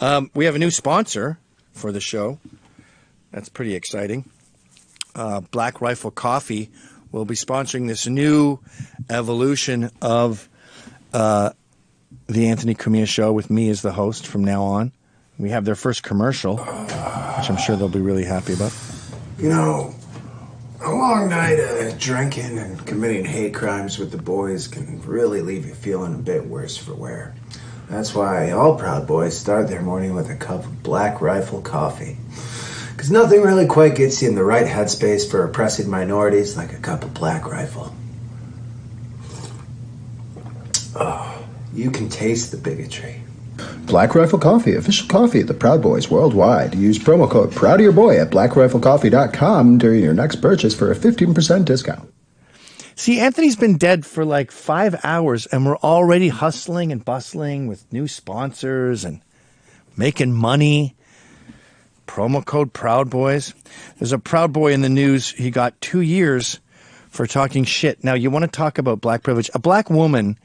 We have a new sponsor for the show. That's pretty exciting. Black Rifle Coffee will be sponsoring this new evolution of the Anthony Cumia Show with me as the host from now on. We have their first commercial, which I'm sure they'll be really happy about. You know, a long night of drinking and committing hate crimes with the boys can really leave you feeling a bit worse for wear. That's why all Proud Boys start their morning with a cup of Black Rifle coffee. Because nothing really quite gets you in the right headspace for oppressing minorities like a cup of Black Rifle. Oh, you can taste the bigotry. Black Rifle Coffee, official coffee of the Proud Boys worldwide. Use promo code PROUDOFYOURBOY at blackriflecoffee.com during your next purchase for a 15% discount. See, Anthony's been dead for like 5 hours, and we're already hustling and bustling with new sponsors and making money. Promo code Proud Boys. There's a Proud Boy in the news. He got 2 years for talking shit. Now, you want to talk about black privilege? A black woman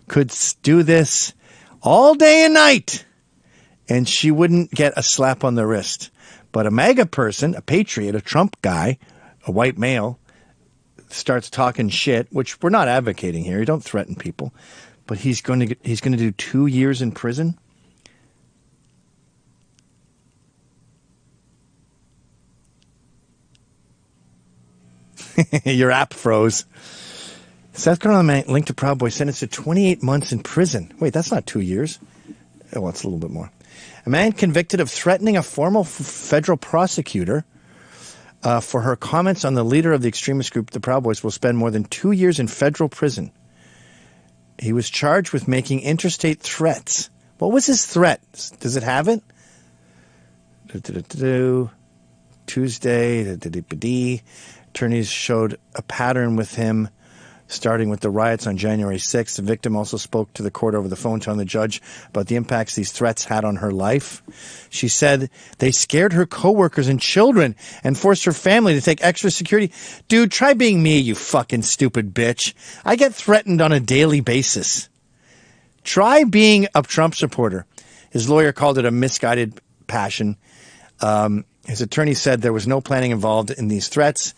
could do this all day and night, and she wouldn't get a slap on the wrist. But a MAGA person, a patriot, a Trump guy, a white male, starts talking shit, which we're not advocating here. You don't threaten people. But he's going to do 2 years in prison. Your app froze. South Carolina man linked to Proud Boy sentenced to 28 months in prison. Wait, that's not 2 years. Oh, well, it's a little bit more. A man convicted of threatening a former federal prosecutor for her comments on the leader of the extremist group, the Proud Boys, will spend more than 2 years in federal prison. He was charged with making interstate threats. What was his threat? Does it have it? Tuesday. Attorneys showed a pattern with him, starting with the riots on January 6th. The victim also spoke to the court over the phone, telling the judge about the impacts these threats had on her life. She said they scared her coworkers and children and forced her family to take extra security. Dude, try being me, you fucking stupid bitch. I get threatened on a daily basis. Try being a Trump supporter. His lawyer called it a misguided passion. His attorney said there was no planning involved in these threats,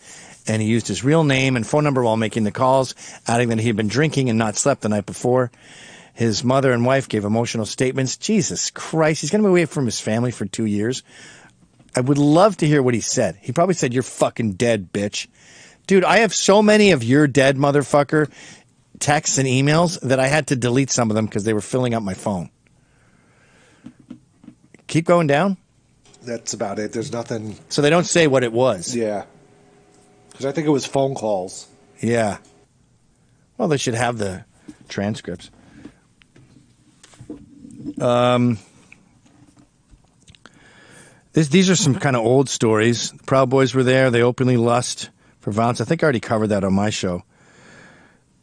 and he used his real name and phone number while making the calls, adding that he had been drinking and not slept the night before. His mother and wife gave emotional statements. Jesus Christ, he's going to be away from his family for 2 years. I would love to hear what he said. He probably said, "You're fucking dead, bitch." Dude, I have so many of "you're dead, motherfucker" texts and emails that I had to delete some of them because they were filling up my phone. Keep going down. That's about it. There's nothing. So they don't say what it was. Yeah. Because I think it was phone calls. Yeah. Well, they should have the transcripts. These are some kind of old stories. The Proud Boys were there. They openly lust for violence. I think I already covered that on my show.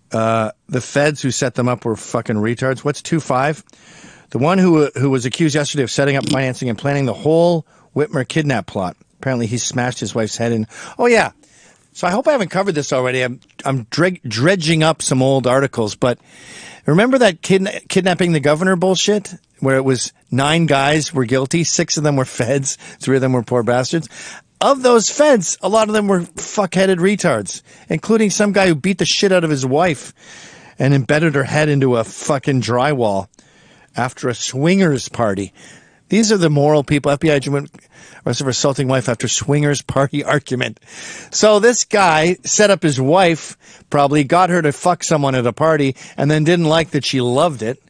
The feds who set them up were fucking retards. What's 2-5? The one who was accused yesterday of setting up, financing, and planning the whole Whitmer kidnap plot. Apparently, he smashed his wife's head in. Oh, yeah. So I hope I haven't covered this already. I'm dredging up some old articles. But remember that kidnapping the governor bullshit? Where it was 9 guys were guilty. 6 of them were feds. 3 of them were poor bastards. Of those feds, a lot of them were fuck-headed retards, including some guy who beat the shit out of his wife and embedded her head into a fucking drywall after a swingers party. These are the moral people. FBI agent arrested for assaulting wife after swingers party argument. So this guy set up his wife, probably got her to fuck someone at a party, and then didn't like that she loved it.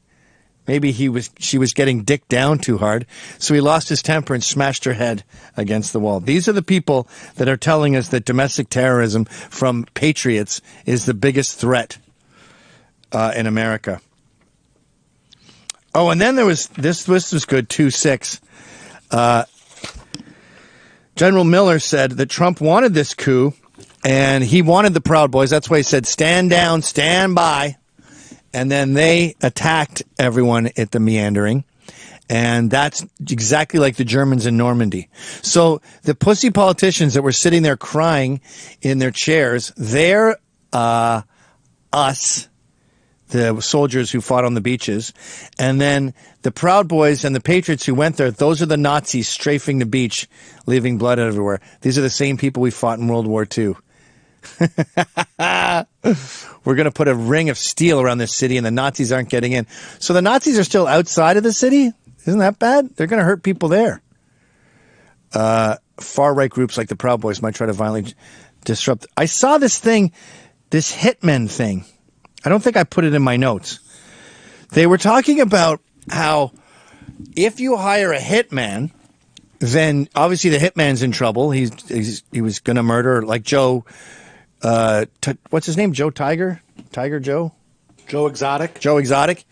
Maybe she was getting dicked down too hard, so he lost his temper and smashed her head against the wall. These are the people that are telling us that domestic terrorism from patriots is the biggest threat in America. Oh, and then there was this was good, 2-6. General Miller said that Trump wanted this coup, and he wanted the Proud Boys. That's why he said, stand down, stand by. And then they attacked everyone at the meandering. And that's exactly like the Germans in Normandy. So the pussy politicians that were sitting there crying in their chairs, they're us. the soldiers who fought on the beaches. And then the Proud Boys and the Patriots who went there, those are the Nazis strafing the beach, leaving blood everywhere. These are the same people we fought in World War II. We're going to put a ring of steel around this city and the Nazis aren't getting in. So the Nazis are still outside of the city? Isn't that bad? They're going to hurt people there. Far-right groups like the Proud Boys might try to violently disrupt. I saw this thing, this hitmen thing. I don't think I put it in my notes. They were talking about how if you hire a hitman, then obviously the hitman's in trouble. He was going to murder like Joe. What's his name? Joe Tiger? Tiger Joe? Joe Exotic. Joe Exotic.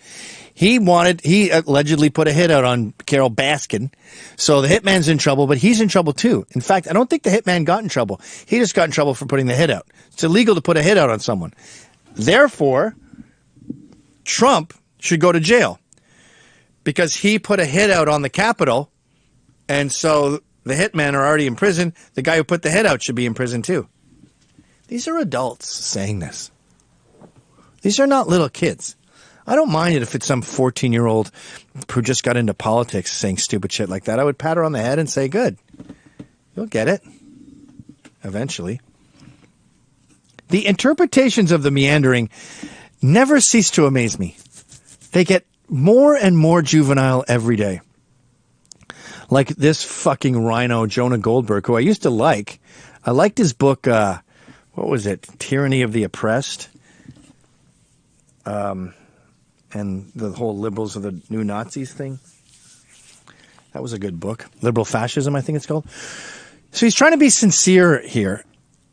He allegedly put a hit out on Carol Baskin. So the hitman's in trouble, but he's in trouble too. In fact, I don't think the hitman got in trouble. He just got in trouble for putting the hit out. It's illegal to put a hit out on someone. Therefore, Trump should go to jail because he put a hit out on the Capitol. And so the hitmen are already in prison. The guy who put the hit out should be in prison too. These are adults saying this. These are not little kids. I don't mind it if it's some 14-year-old who just got into politics saying stupid shit like that. I would pat her on the head and say, good. You'll get it. Eventually. The interpretations of the meandering never cease to amaze me. They get more and more juvenile every day. Like this fucking rhino, Jonah Goldberg, who I used to like. I liked his book, what was it? Tyranny of the Oppressed. And the whole liberals of the new Nazis thing. That was a good book. Liberal fascism, I think it's called. So he's trying to be sincere here.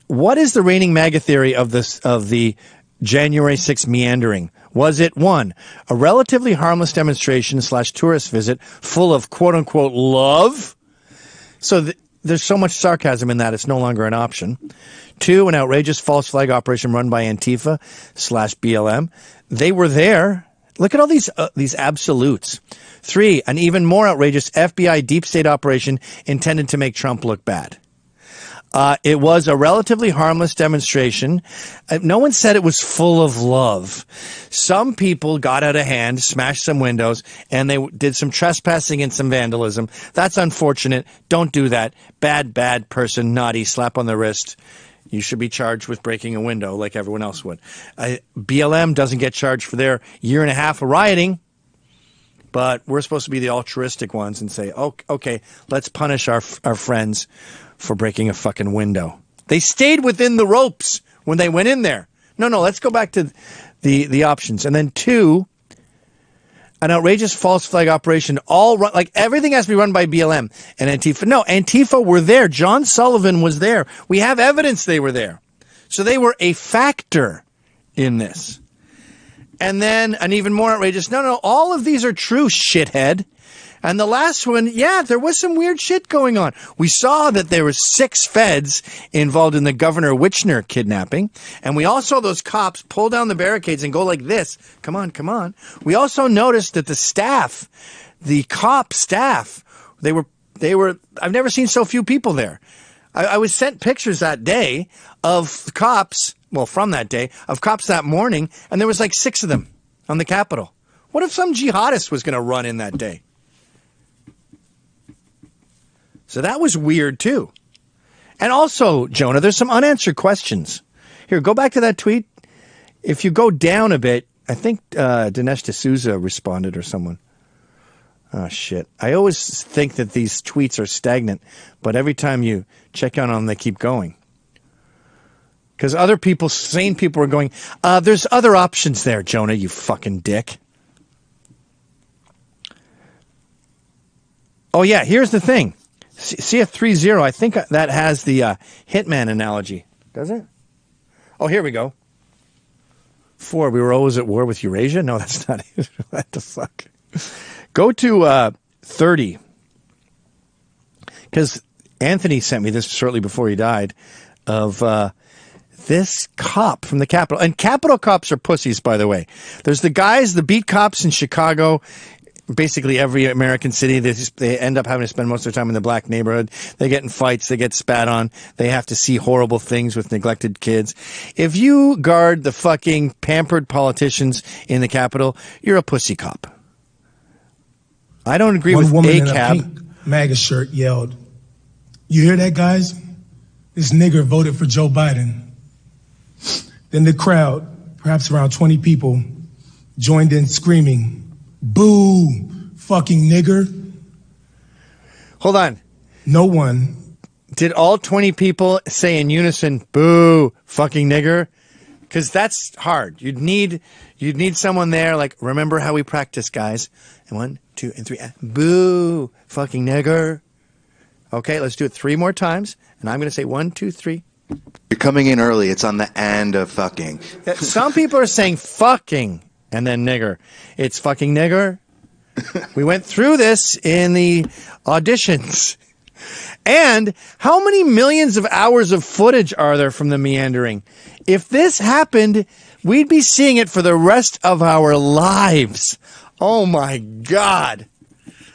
What is the reigning MAGA theory of the January 6th meandering? Was it 1, a relatively harmless demonstration / tourist visit full of quote unquote love? So there's so much sarcasm in that it's no longer an option. 2, an outrageous false flag operation run by Antifa / BLM. They were there. Look at all these absolutes. 3, an even more outrageous FBI deep state operation intended to make Trump look bad. It was a relatively harmless demonstration. No one said it was full of love. Some people got out of hand, smashed some windows, and they did some trespassing and some vandalism. That's unfortunate. Don't do that. Bad person, naughty, slap on the wrist. You should be charged with breaking a window like everyone else would. BLM doesn't get charged for their 1.5 years of rioting, but we're supposed to be the altruistic ones and say, oh, okay, let's punish our friends for breaking a fucking window. They stayed within the ropes when they went in there. No, let's go back to the options. And then 2, an outrageous false flag operation, all run, like everything has to be run by BLM and Antifa. No, Antifa were there. John Sullivan was there. We have evidence they were there. So they were a factor in this. And then an even more outrageous, no, all of these are true, shithead. And the last one, yeah, there was some weird shit going on. We saw that there were 6 feds involved in the Governor Wichner kidnapping. And we all saw those cops pull down the barricades and go like this. Come on. We also noticed that the cop staff, they were, I've never seen so few people there. I was sent pictures that day of cops, well, from that day, of cops that morning, and there was like 6 of them on the Capitol. What if some jihadist was going to run in that day? So that was weird, too. And also, Jonah, there's some unanswered questions. Here, go back to that tweet. If you go down a bit, I think Dinesh D'Souza responded or someone. Oh, shit. I always think that these tweets are stagnant, but every time you check out on them, they keep going. Because other people, sane people are going, there's other options there, Jonah, you fucking dick. Oh, yeah, here's the thing. CF30, I think that has the Hitman analogy. Does it? Oh, here we go. 4, we were always at war with Eurasia? No, that's not it. What the fuck? Go to 30. Because Anthony sent me this shortly before he died of this cop from the Capitol. And Capitol cops are pussies, by the way. There's the guys, the beat cops in Chicago basically every American city. They end up having to spend most of their time in the black neighborhood. They get in fights. They get spat on. They have to see horrible things with neglected kids. If you guard the fucking pampered politicians in the Capitol, you're a pussy cop. I don't agree with One woman in a ACAB. pink MAGA shirt yelled, "You hear that, guys? This nigger voted for Joe Biden." Then the crowd, perhaps around 20 people, joined in screaming, "Boo, fucking nigger." Hold on. No one. Did all 20 people say in unison, "Boo, fucking nigger"? Because that's hard. You'd need someone there like, "Remember how we practice, guys." And 1, 2, and 3. Boo, fucking nigger. Okay, let's do it 3 more times. And I'm going to say 1, 2, 3. You're coming in early. It's on the and of fucking. Some people are saying fucking and then nigger. It's fucking nigger. We went through this in the auditions. And how many millions of hours of footage are there from the meandering? If this happened, we'd be seeing it for the rest of our lives. Oh my God.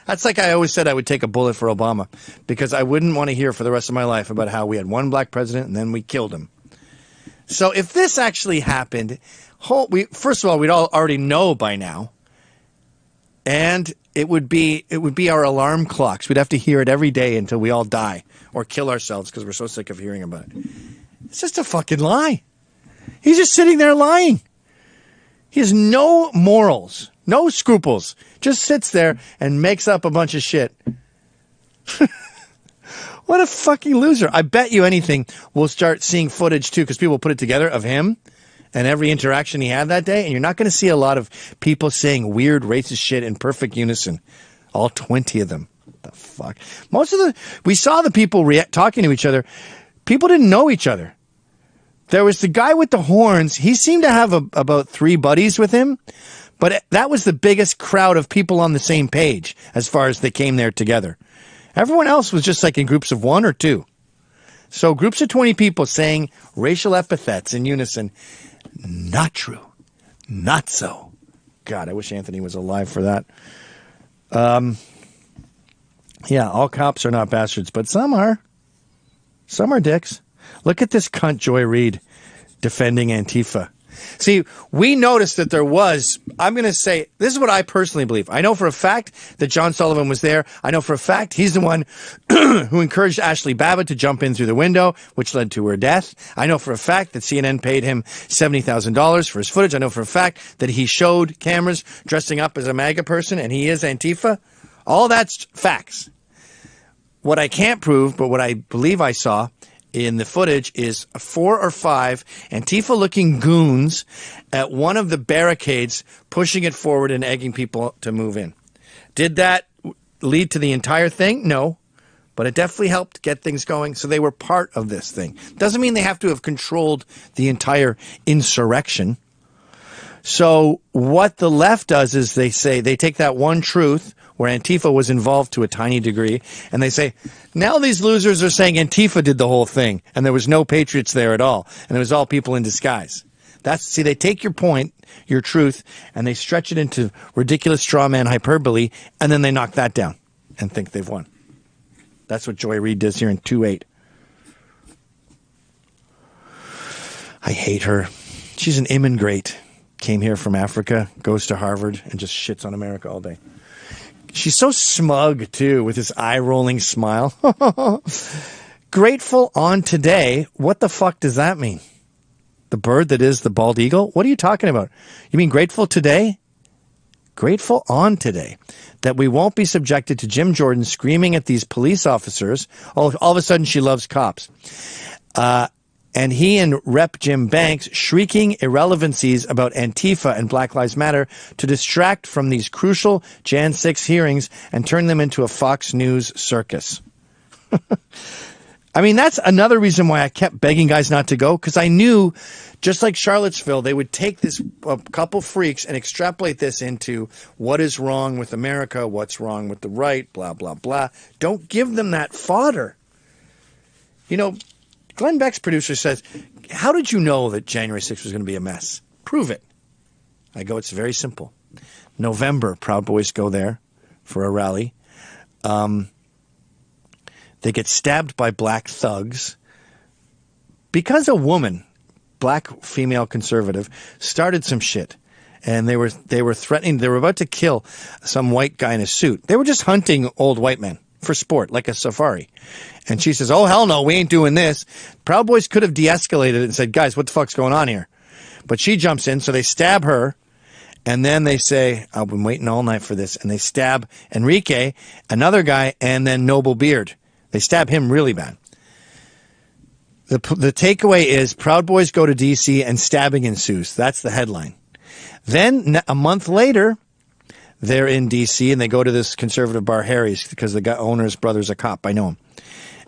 That's like I always said I would take a bullet for Obama because I wouldn't want to hear for the rest of my life about how we had one black president and then we killed him. So if this actually happened, first of all, we'd all already know by now. And it would be our alarm clocks. We'd have to hear it every day until we all die or kill ourselves because we're so sick of hearing about it. It's just a fucking lie. He's just sitting there lying. He has no morals, no scruples. Just sits there and makes up a bunch of shit. What a fucking loser. I bet you anything we'll start seeing footage too because people put it together of him and every interaction he had that day. And you're not going to see a lot of people saying weird racist shit in perfect unison. All 20 of them. What the fuck? We saw the people talking to each other. People didn't know each other. There was the guy with the horns. He seemed to have about 3 buddies with him, but that was the biggest crowd of people on the same page as far as they came there together. Everyone else was just like in groups of 1 or 2. So groups of 20 people saying racial epithets in unison. Not true. Not so. God, I wish Anthony was alive for that. Yeah, all cops are not bastards, but some are. Some are dicks. Look at this cunt Joy Reid defending Antifa. See, we noticed that there was, I'm going to say, this is what I personally believe. I know for a fact that John Sullivan was there. I know for a fact he's the one who encouraged Ashley Babbitt to jump in through the window, which led to her death. I know for a fact that CNN paid him $70,000 for his footage. I know for a fact that he showed cameras dressing up as a MAGA person, and he is Antifa. All that's facts. What I can't prove, but what I believe I saw in the footage is 4 or 5 Antifa-looking goons at one of the barricades pushing it forward and egging people to move in. Did that lead to the entire thing? No. But it definitely helped get things going, so they were part of this thing. Doesn't mean they have to have controlled the entire insurrection. So what the left does is they take that one truth where Antifa was involved to a tiny degree, and they say, now these losers are saying Antifa did the whole thing, and there was no patriots there at all, and it was all people in disguise. They take your point, your truth, and they stretch it into ridiculous straw man hyperbole, and then they knock that down and think they've won. That's what Joy Reid does here in 2-8. I hate her. She's an immigrant. Came here from Africa, goes to Harvard, and just shits on America all day. She's so smug, too, with this eye-rolling smile. Grateful on today. What the fuck does that mean? The bird that is the bald eagle? What are you talking about? You mean grateful today? Grateful on today that we won't be subjected to Jim Jordan screaming at these police officers. All of a sudden, she loves cops. And he and Rep. Jim Banks shrieking irrelevancies about Antifa and Black Lives Matter to distract from these crucial Jan 6 hearings and turn them into a Fox News circus. I mean, that's another reason why I kept begging guys not to go, because I knew, just like Charlottesville, they would take this couple freaks and extrapolate this into what is wrong with America, what's wrong with the right, blah, blah, blah. Don't give them that fodder. You know, Glenn Beck's producer says, how did you know that January 6th was going to be a mess? Prove it. I go, it's very simple. November, Proud Boys go there for a rally. They get stabbed by black thugs because a woman, black female conservative, started some shit. And they were threatening, they were about to kill some white guy in a suit. They were just hunting old white men for sport, like a safari. And she says, oh, hell no, we ain't doing this. Proud Boys could have de-escalated it and said, guys, what the fuck's going on here? But she jumps in, so they stab her. And then they say, I've been waiting all night for this. And they stab Enrique, another guy, and then Noble Beard. They stab him really bad. The takeaway is Proud Boys go to D.C. and stabbing ensues. That's the headline. Then a month later, they're in D.C. and they go to this conservative bar, Harry's, because the owner's brother's a cop. I know him.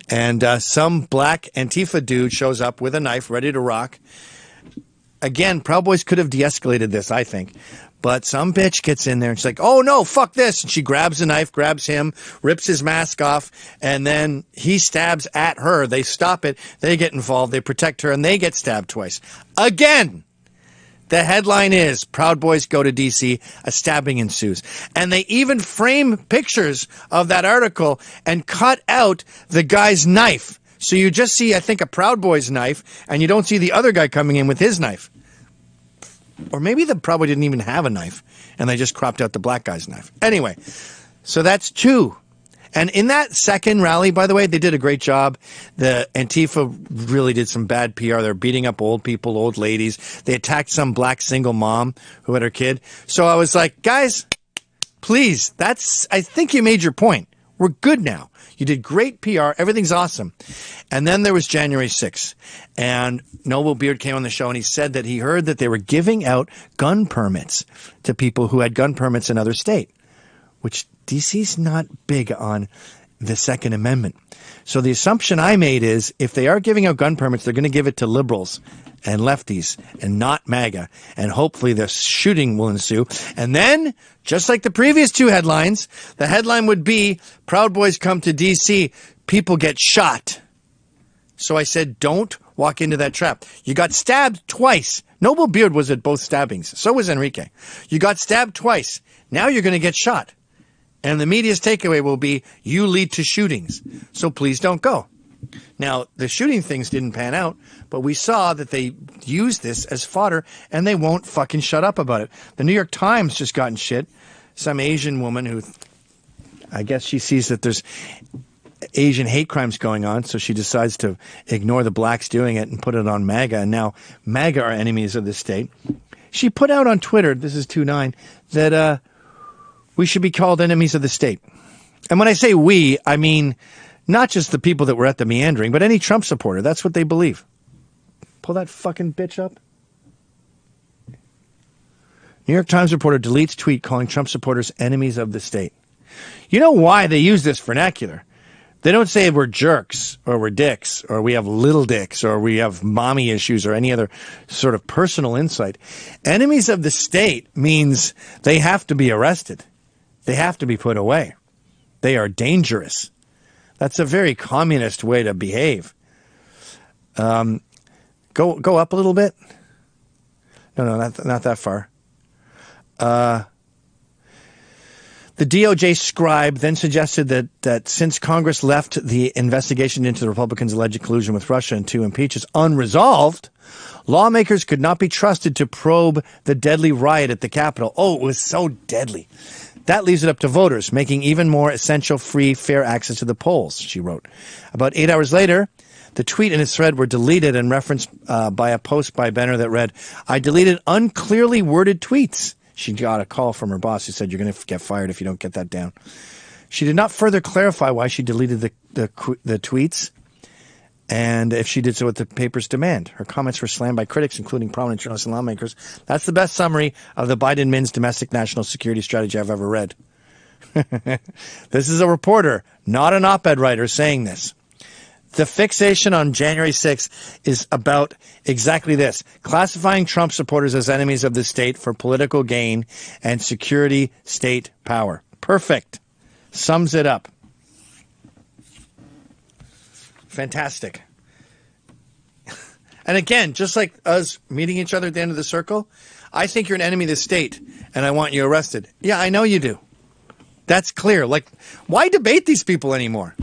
And some black Antifa dude shows up with a knife, ready to rock. Again, Proud Boys could have de-escalated this, I think. But some bitch gets in there and she's like, oh, no, fuck this. And she grabs a knife, grabs him, rips his mask off, and then he stabs at her. They stop it. They get involved. They protect her, and they get stabbed twice. Again! The headline is, Proud Boys go to D.C., a stabbing ensues. And they even frame pictures of that article and cut out the guy's knife. So you just see, I think, a Proud Boys knife, and you don't see the other guy coming in with his knife. Or maybe the Proud Boy didn't even have a knife, and they just cropped out the black guy's knife. Anyway, so that's two. And in that second rally, by the way, they did a great job. The Antifa really did some bad PR. They're beating up old people, old ladies. They attacked some black single mom who had her kid. So I was like, guys, please, I think you made your point. We're good now. You did great PR. Everything's awesome. And then there was January 6th. And Noble Beard came on the show and he said that he heard that they were giving out gun permits to people who had gun permits in other states, which DC's not big on the Second Amendment. So the assumption I made is if they are giving out gun permits, they're going to give it to liberals and lefties and not MAGA. And hopefully the shooting will ensue. And then, just like the previous two headlines, the headline would be, Proud Boys come to D.C., people get shot. So I said, don't walk into that trap. You got stabbed twice. Noble Beard was at both stabbings. So was Enrique. You got stabbed twice. Now you're going to get shot. And the media's takeaway will be, you lead to shootings. So please don't go. Now, the shooting things didn't pan out, but we saw that they used this as fodder, and they won't fucking shut up about it. The New York Times just got in shit. Some Asian woman who, I guess she sees that there's Asian hate crimes going on, so she decides to ignore the blacks doing it and put it on MAGA, and now MAGA are enemies of the state. She put out on Twitter, this is 2-9, that we should be called enemies of the state. And when I say we, I mean not just the people that were at the meandering, but any Trump supporter. That's what they believe. Pull that fucking bitch up. New York Times reporter deletes tweet calling Trump supporters enemies of the state. You know why they use this vernacular? They don't say we're jerks or we're dicks or we have little dicks or we have mommy issues or any other sort of personal insight. Enemies of the state means they have to be arrested. They have to be put away. They are dangerous. That's a very communist way to behave. Go up a little bit. No, not that far. The DOJ scribe then suggested that since Congress left the investigation into the Republicans' alleged collusion with Russia and to impeach us unresolved, lawmakers could not be trusted to probe the deadly riot at the Capitol. Oh, it was so deadly. That leaves it up to voters, making even more essential free, fair access to the polls, she wrote. About 8 hours later, the tweet and his thread were deleted and referenced by a post by Benner that read, I deleted unclearly worded tweets. She got a call from her boss who said, you're going to get fired if you don't get that down. She did not further clarify why she deleted the tweets and if she did so at the paper's demand. Her comments were slammed by critics, including prominent journalists and lawmakers. That's the best summary of the Biden-Mins domestic national security strategy I've ever read. This is a reporter, not an op-ed writer, saying this. The fixation on January 6th is about exactly this, classifying Trump supporters as enemies of the state for political gain and security state power. Perfect. Sums it up. Fantastic. And again, just like us meeting each other at the end of the circle, I think you're an enemy of the state, and I want you arrested. Yeah, I know you do. That's clear. Like, why debate these people anymore?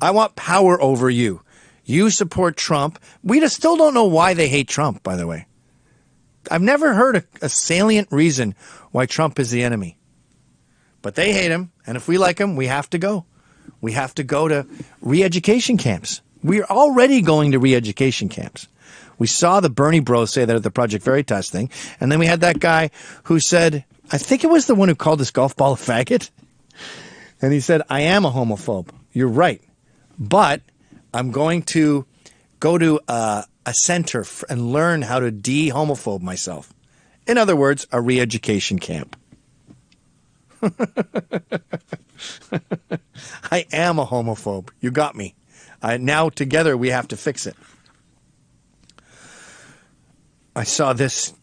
I want power over you. You support Trump. We just still don't know why they hate Trump, by the way. I've never heard a salient reason why Trump is the enemy. But they hate him, and if we like him, we have to go. We have to go to re-education camps. We're already going to re-education camps. We saw the Bernie bros say that at the Project Veritas thing, and then we had that guy who said, I think it was the one who called this golf ball a faggot, and he said, I am a homophobe. You're right. But I'm going to go to a center and learn how to de-homophobe myself. In other words, a re-education camp. I am a homophobe. You got me. Now together we have to fix it. I saw this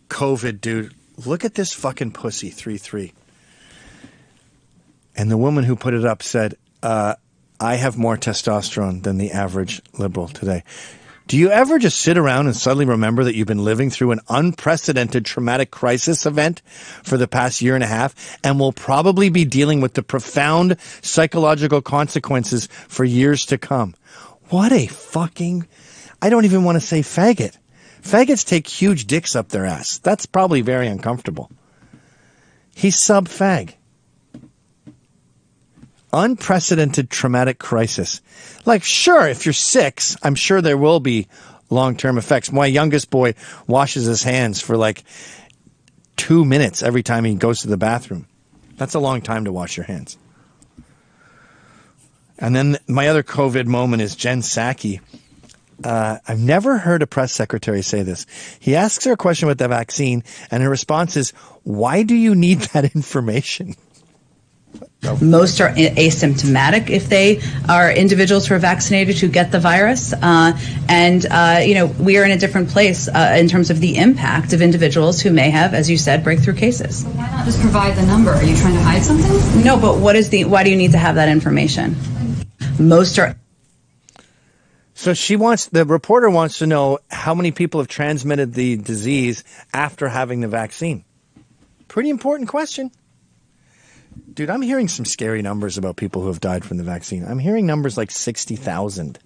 COVID dude. Look at this fucking pussy, 3-3. And the woman who put it up said, I have more testosterone than the average liberal today. Do you ever just sit around and suddenly remember that you've been living through an unprecedented traumatic crisis event for the past year and a half and will probably be dealing with the profound psychological consequences for years to come? What a fucking... I don't even want to say faggot. Faggots take huge dicks up their ass. That's probably very uncomfortable. He's sub-fag. Unprecedented traumatic crisis. Like, sure, if you're 6, I'm sure there will be long-term effects. My youngest boy washes his hands for like 2 minutes every time he goes to the bathroom. That's a long time to wash your hands. And then my other COVID moment is Jen Psaki. I've never heard a press secretary say this. He asks her a question about the vaccine, and her response is, why do you need that information? Most are asymptomatic if they are individuals who are vaccinated who get the virus. We are in a different place in terms of the impact of individuals who may have, as you said, breakthrough cases. But why not just provide the number? Are you trying to hide something? No, but why do you need to have that information? Most are. So the reporter wants to know how many people have transmitted the disease after having the vaccine. Pretty important question. Dude, I'm hearing some scary numbers about people who have died from the vaccine. I'm hearing numbers like 60,000.